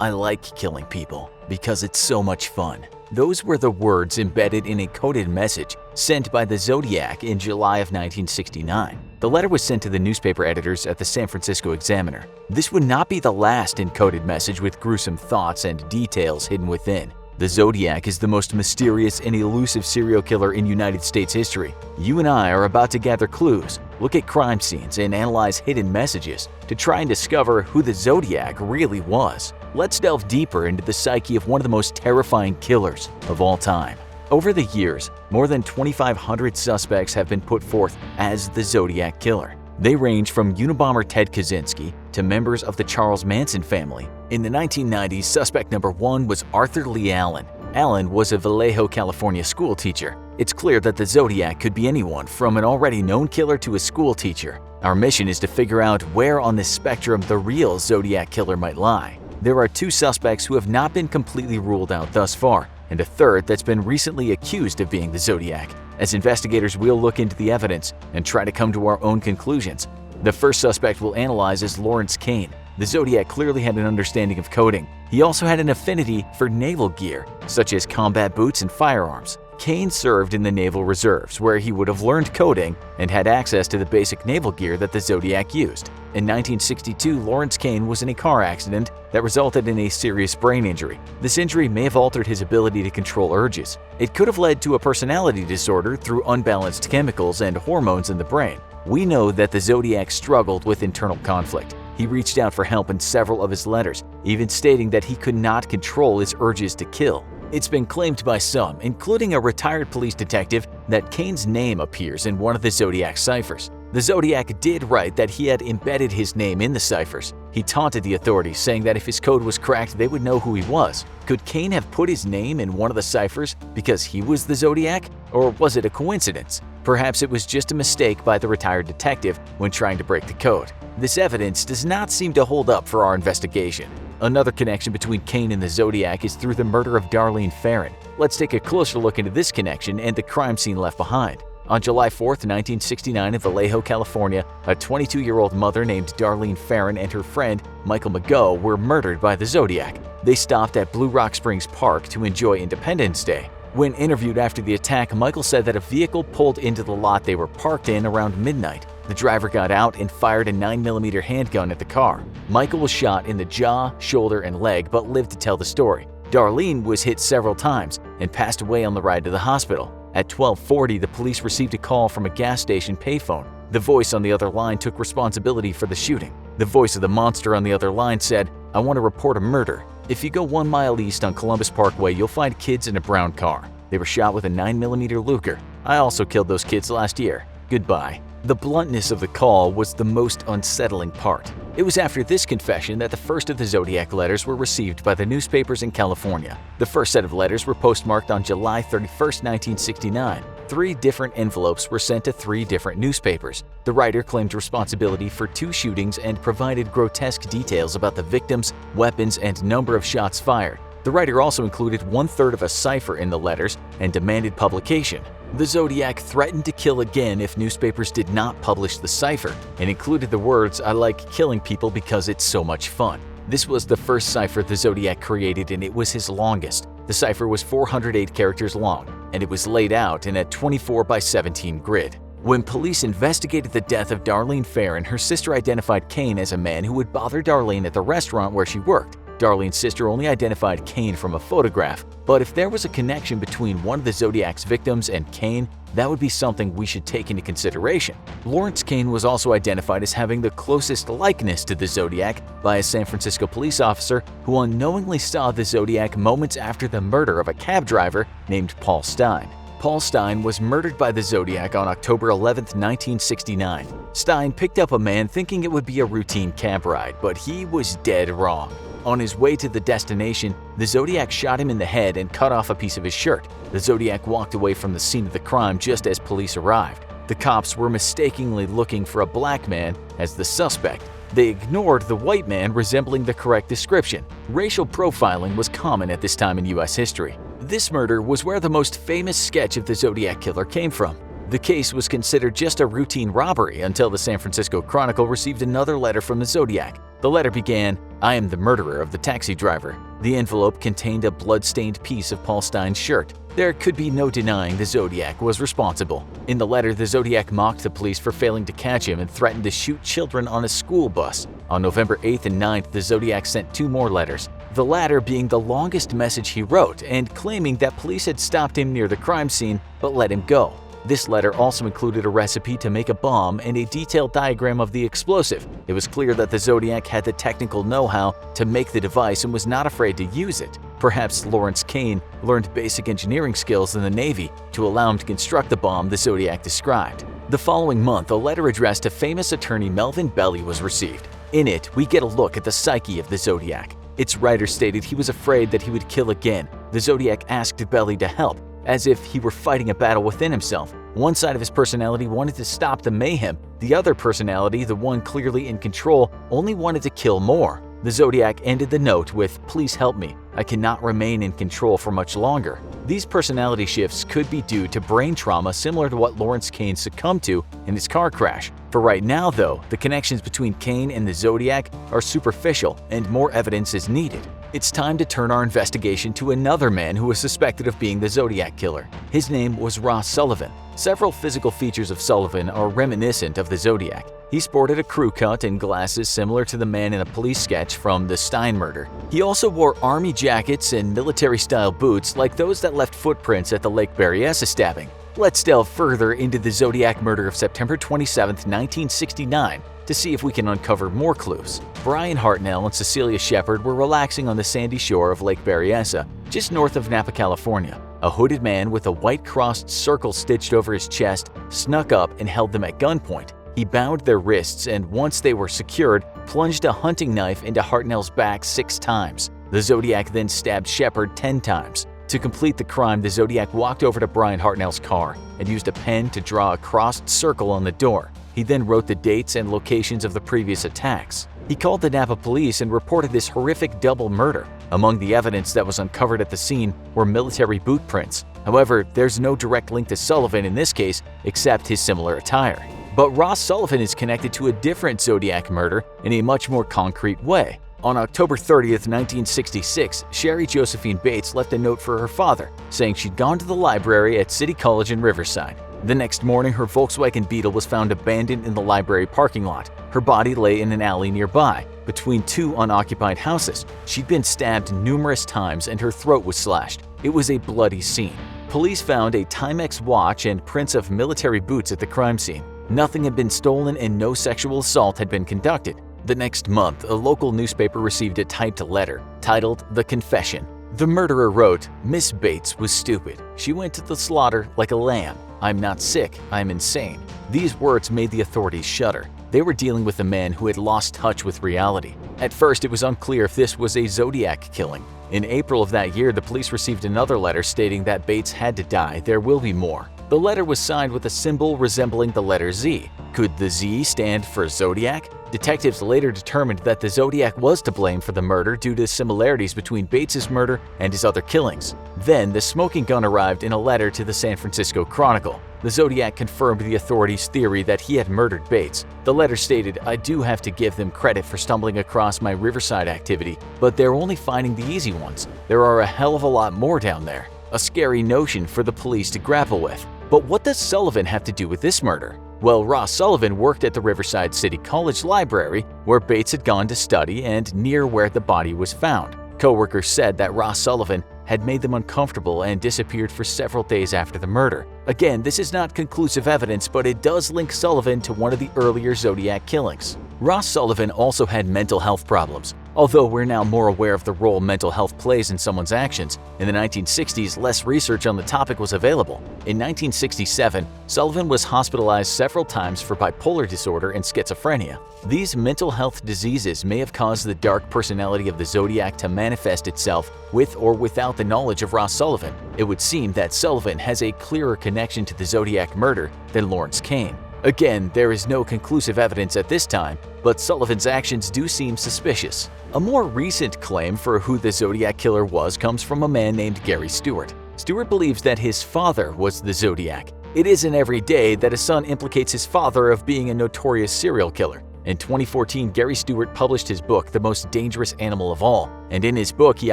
I like killing people because it's so much fun. Those were the words embedded in a coded message sent by the Zodiac in July of 1969. The letter was sent to the newspaper editors at the San Francisco Examiner. This would not be the last encoded message with gruesome thoughts and details hidden within. The Zodiac is the most mysterious and elusive serial killer in United States history. You and I are about to gather clues, look at crime scenes, and analyze hidden messages to try and discover who the Zodiac really was. Let's delve deeper into the psyche of one of the most terrifying killers of all time. Over the years, more than 2,500 suspects have been put forth as the Zodiac Killer. They range from Unabomber Ted Kaczynski to members of the Charles Manson family. In the 1990s, suspect number 1 was Arthur Lee Allen. Allen was a Vallejo, California school teacher. It's clear that the Zodiac could be anyone from an already known killer to a school teacher. Our mission is to figure out where on this spectrum the real Zodiac Killer might lie. There are 2 suspects who have not been completely ruled out thus far, and a third that's been recently accused of being the Zodiac. As investigators, we'll look into the evidence and try to come to our own conclusions. The first suspect we'll analyze is Lawrence Kane. The Zodiac clearly had an understanding of coding. He also had an affinity for naval gear, such as combat boots and firearms. Kane served in the Naval Reserves, where he would have learned coding and had access to the basic naval gear that the Zodiac used. In 1962, Lawrence Kane was in a car accident that resulted in a serious brain injury. This injury may have altered his ability to control urges. It could have led to a personality disorder through unbalanced chemicals and hormones in the brain. We know that the Zodiac struggled with internal conflict. He reached out for help in several of his letters, even stating that he could not control his urges to kill. It's been claimed by some, including a retired police detective, that Kane's name appears in one of the Zodiac ciphers. The Zodiac did write that he had embedded his name in the ciphers. He taunted the authorities, saying that if his code was cracked, they would know who he was. Could Kane have put his name in one of the ciphers because he was the Zodiac? Or was it a coincidence? Perhaps it was just a mistake by the retired detective when trying to break the code. This evidence does not seem to hold up for our investigation. Another connection between Kane and the Zodiac is through the murder of Darlene Ferrin. Let's take a closer look into this connection and the crime scene left behind. On July 4, 1969 in Vallejo, California, a 22-year-old mother named Darlene Ferrin and her friend Michael McGough were murdered by the Zodiac. They stopped at Blue Rock Springs Park to enjoy Independence Day. When interviewed after the attack, Michael said that a vehicle pulled into the lot they were parked in around midnight. The driver got out and fired a 9mm handgun at the car. Michael was shot in the jaw, shoulder, and leg but lived to tell the story. Darlene was hit several times and passed away on the ride to the hospital. At 12:40, the police received a call from a gas station payphone. The voice on the other line took responsibility for the shooting. The voice of the monster on the other line said, "I want to report a murder. If you go 1 mile east on Columbus Parkway, you'll find kids in a brown car. They were shot with a 9mm Luger. I also killed those kids last year. Goodbye." The bluntness of the call was the most unsettling part. It was after this confession that the first of the Zodiac letters were received by the newspapers in California. The first set of letters were postmarked on July 31, 1969. 3 different envelopes were sent to 3 different newspapers. The writer claimed responsibility for 2 shootings and provided grotesque details about the victims, weapons, and number of shots fired. The writer also included 1/3 of a cipher in the letters and demanded publication. The Zodiac threatened to kill again if newspapers did not publish the cipher and included the words, "I like killing people because it's so much fun." This was the first cipher the Zodiac created, and it was his longest. The cipher was 408 characters long, and it was laid out in a 24x17 grid. When police investigated the death of Darlene Ferrin, her sister identified Kane as a man who would bother Darlene at the restaurant where she worked. Darlene's sister only identified Kane from a photograph, but if there was a connection between one of the Zodiac's victims and Kane, that would be something we should take into consideration. Lawrence Kane was also identified as having the closest likeness to the Zodiac by a San Francisco police officer who unknowingly saw the Zodiac moments after the murder of a cab driver named Paul Stein. Paul Stein was murdered by the Zodiac on October 11, 1969. Stein picked up a man thinking it would be a routine cab ride, but he was dead wrong. On his way to the destination, the Zodiac shot him in the head and cut off a piece of his shirt. The Zodiac walked away from the scene of the crime just as police arrived. The cops were mistakenly looking for a black man as the suspect. They ignored the white man resembling the correct description. Racial profiling was common at this time in U.S. history. This murder was where the most famous sketch of the Zodiac Killer came from. The case was considered just a routine robbery until the San Francisco Chronicle received another letter from the Zodiac. The letter began, "I am the murderer of the taxi driver." The envelope contained a blood-stained piece of Paul Stine's shirt. There could be no denying the Zodiac was responsible. In the letter, the Zodiac mocked the police for failing to catch him and threatened to shoot children on a school bus. On November 8th and 9th, the Zodiac sent 2 more letters, the latter being the longest message he wrote and claiming that police had stopped him near the crime scene but let him go. This letter also included a recipe to make a bomb and a detailed diagram of the explosive. It was clear that the Zodiac had the technical know-how to make the device and was not afraid to use it. Perhaps Lawrence Kane learned basic engineering skills in the Navy to allow him to construct the bomb the Zodiac described. The following month, a letter addressed to famous attorney Melvin Belly was received. In it, we get a look at the psyche of the Zodiac. Its writer stated he was afraid that he would kill again. The Zodiac asked Belly to help, as if he were fighting a battle within himself. One side of his personality wanted to stop the mayhem. The other personality, the one clearly in control, only wanted to kill more. The Zodiac ended the note with, "Please help me. I cannot remain in control for much longer." These personality shifts could be due to brain trauma similar to what Lawrence Kane succumbed to in his car crash. For right now, though, the connections between Kane and the Zodiac are superficial and more evidence is needed. It's time to turn our investigation to another man who was suspected of being the Zodiac Killer. His name was Ross Sullivan. Several physical features of Sullivan are reminiscent of the Zodiac. He sported a crew cut and glasses similar to the man in a police sketch from the Stine murder. He also wore army jackets and military-style boots like those that left footprints at the Lake Berryessa stabbing. Let's delve further into the Zodiac murder of September 27, 1969 to see if we can uncover more clues. Brian Hartnell and Cecilia Shepard were relaxing on the sandy shore of Lake Berryessa, just north of Napa, California. A hooded man with a white crossed circle stitched over his chest snuck up and held them at gunpoint. He bound their wrists and once they were secured, plunged a hunting knife into Hartnell's back 6 times. The Zodiac then stabbed Shepard 10 times. To complete the crime, the Zodiac walked over to Brian Hartnell's car and used a pen to draw a crossed circle on the door. He then wrote the dates and locations of the previous attacks. He called the Napa police and reported this horrific double murder. Among the evidence that was uncovered at the scene were military boot prints. However, there's no direct link to Sullivan in this case except his similar attire. But Ross Sullivan is connected to a different Zodiac murder in a much more concrete way. On October 30th, 1966, Sherry Josephine Bates left a note for her father, saying she'd gone to the library at City College in Riverside. The next morning, her Volkswagen Beetle was found abandoned in the library parking lot. Her body lay in an alley nearby, between 2 unoccupied houses. She'd been stabbed numerous times and her throat was slashed. It was a bloody scene. Police found a Timex watch and prints of military boots at the crime scene. Nothing had been stolen and no sexual assault had been conducted. The next month, a local newspaper received a typed letter titled The Confession. The murderer wrote, "Miss Bates was stupid. She went to the slaughter like a lamb. I'm not sick, I'm insane." These words made the authorities shudder. They were dealing with a man who had lost touch with reality. At first, it was unclear if this was a Zodiac killing. In April of that year, the police received another letter stating that Bates had to die. There will be more. The letter was signed with a symbol resembling the letter Z. Could the Z stand for Zodiac? Detectives later determined that the Zodiac was to blame for the murder due to similarities between Bates's murder and his other killings. Then, the smoking gun arrived in a letter to the San Francisco Chronicle. The Zodiac confirmed the authorities' theory that he had murdered Bates. The letter stated, "I do have to give them credit for stumbling across my Riverside activity, but they're only finding the easy ones. There are a hell of a lot more down there." A scary notion for the police to grapple with. But what does Sullivan have to do with this murder? Well, Ross Sullivan worked at the Riverside City College library where Bates had gone to study and near where the body was found. Co-workers said that Ross Sullivan had made them uncomfortable and disappeared for several days after the murder. Again, this is not conclusive evidence, but it does link Sullivan to one of the earlier Zodiac killings. Ross Sullivan also had mental health problems. Although we're now more aware of the role mental health plays in someone's actions, in the 1960s less research on the topic was available. In 1967, Sullivan was hospitalized several times for bipolar disorder and schizophrenia. These mental health diseases may have caused the dark personality of the Zodiac to manifest itself with or without the knowledge of Ross Sullivan. It would seem that Sullivan has a clearer connection to the Zodiac murder than Lawrence Kane. Again, there is no conclusive evidence at this time, but Sullivan's actions do seem suspicious. A more recent claim for who the Zodiac Killer was comes from a man named Gary Stewart. Stewart believes that his father was the Zodiac. It isn't every day that a son implicates his father of being a notorious serial killer. In 2014, Gary Stewart published his book, The Most Dangerous Animal of All, and in his book he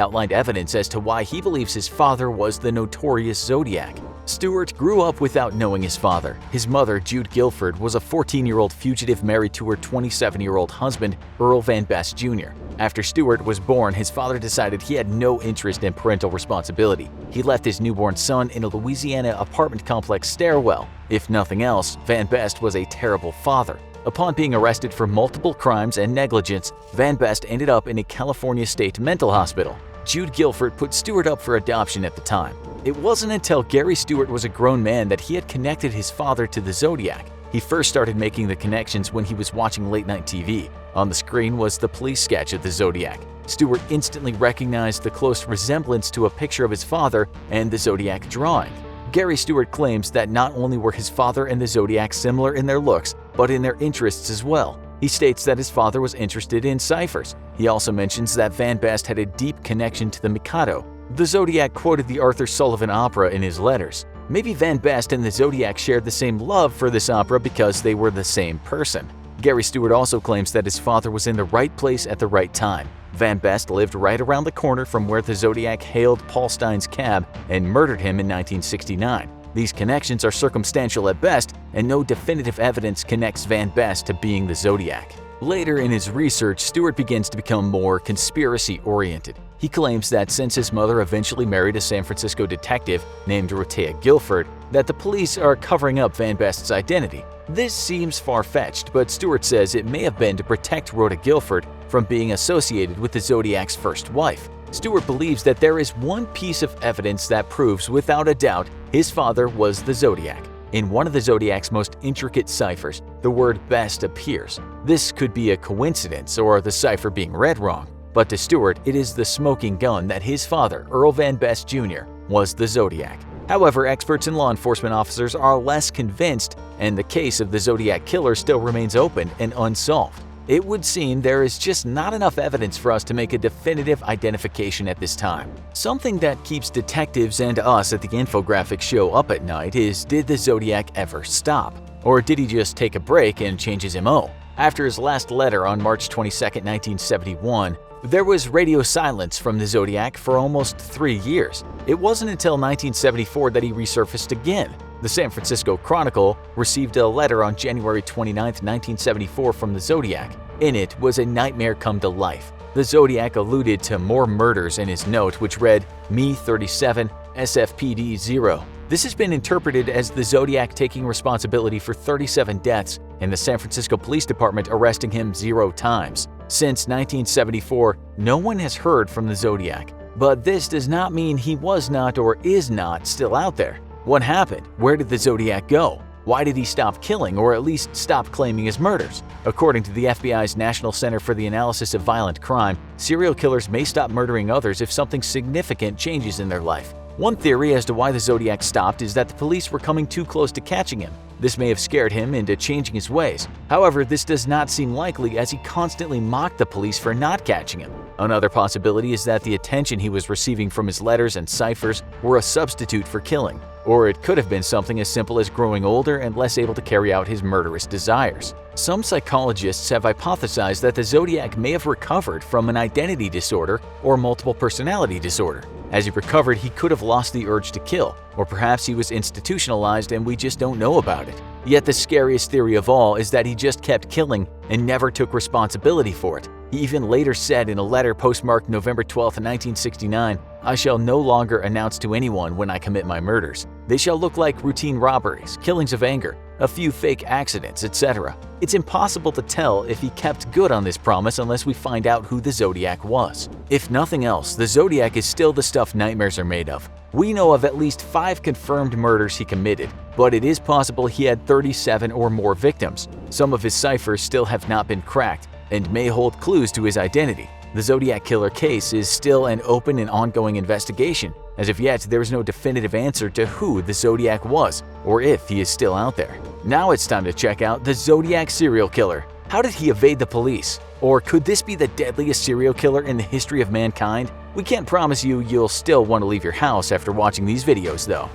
outlined evidence as to why he believes his father was the notorious Zodiac. Stewart grew up without knowing his father. His mother, Jude Guilford, was a 14-year-old fugitive married to her 27-year-old husband, Earl Van Best Jr. After Stewart was born, his father decided he had no interest in parental responsibility. He left his newborn son in a Louisiana apartment complex stairwell. If nothing else, Van Best was a terrible father. Upon being arrested for multiple crimes and negligence, Van Best ended up in a California state mental hospital. Jude Guilford put Stewart up for adoption at the time. It wasn't until Gary Stewart was a grown man that he had connected his father to the Zodiac. He first started making the connections when he was watching late-night TV. On the screen was the police sketch of the Zodiac. Stewart instantly recognized the close resemblance to a picture of his father and the Zodiac drawing. Gary Stewart claims that not only were his father and the Zodiac similar in their looks, but in their interests as well. He states that his father was interested in ciphers. He also mentions that Van Best had a deep connection to the Mikado. The Zodiac quoted the Arthur Sullivan opera in his letters. Maybe Van Best and the Zodiac shared the same love for this opera because they were the same person. Gary Stewart also claims that his father was in the right place at the right time. Van Best lived right around the corner from where the Zodiac hailed Paul Stein's cab and murdered him in 1969. These connections are circumstantial at best, and no definitive evidence connects Van Best to being the Zodiac. Later in his research, Stewart begins to become more conspiracy-oriented. He claims that since his mother eventually married a San Francisco detective named Rotea Guilford, that the police are covering up Van Best's identity. This seems far-fetched, but Stewart says it may have been to protect Rhoda Guilford from being associated with the Zodiac's first wife. Stewart believes that there is one piece of evidence that proves without a doubt his father was the Zodiac. In one of the Zodiac's most intricate ciphers, the word Best appears. This could be a coincidence or the cipher being read wrong, but to Stewart, it is the smoking gun that his father, Earl Van Best Jr., was the Zodiac. However, experts and law enforcement officers are less convinced, and the case of the Zodiac Killer still remains open and unsolved. It would seem there is just not enough evidence for us to make a definitive identification at this time. Something that keeps detectives and us at the Infographics show up at night is, did the Zodiac ever stop? Or did he just take a break and change his MO? After his last letter on March 22, 1971, there was radio silence from the Zodiac for almost 3 years. It wasn't until 1974 that he resurfaced again. The San Francisco Chronicle received a letter on January 29, 1974 from the Zodiac. In it was a nightmare come to life. The Zodiac alluded to more murders in his note, which read, Me 37, SFPD 0. This has been interpreted as the Zodiac taking responsibility for 37 deaths and the San Francisco Police Department arresting him 0 times. Since 1974, no one has heard from the Zodiac. But this does not mean he was not or is not still out there. What happened? Where did the Zodiac go? Why did he stop killing, or at least stop claiming his murders? According to the FBI's National Center for the Analysis of Violent Crime, serial killers may stop murdering others if something significant changes in their life. One theory as to why the Zodiac stopped is that the police were coming too close to catching him. This may have scared him into changing his ways. However, this does not seem likely as he constantly mocked the police for not catching him. Another possibility is that the attention he was receiving from his letters and ciphers were a substitute for killing. Or it could have been something as simple as growing older and less able to carry out his murderous desires. Some psychologists have hypothesized that the Zodiac may have recovered from an identity disorder or multiple personality disorder. As he recovered, he could have lost the urge to kill, or perhaps he was institutionalized and we just don't know about it. Yet the scariest theory of all is that he just kept killing and never took responsibility for it. He even later said in a letter postmarked November 12, 1969, I shall no longer announce to anyone when I commit my murders. They shall look like routine robberies, killings of anger, a few fake accidents, etc. It's impossible to tell if he kept good on this promise unless we find out who the Zodiac was. If nothing else, the Zodiac is still the stuff nightmares are made of. We know of at least 5 confirmed murders he committed, but it is possible he had 37 or more victims. Some of his ciphers still have not been cracked and may hold clues to his identity. The Zodiac Killer case is still an open and ongoing investigation. As of yet, there is no definitive answer to who the Zodiac was or if he is still out there. Now it's time to check out the Zodiac serial killer. How did he evade the police? Or could this be the deadliest serial killer in the history of mankind? We can't promise you'll still want to leave your house after watching these videos though.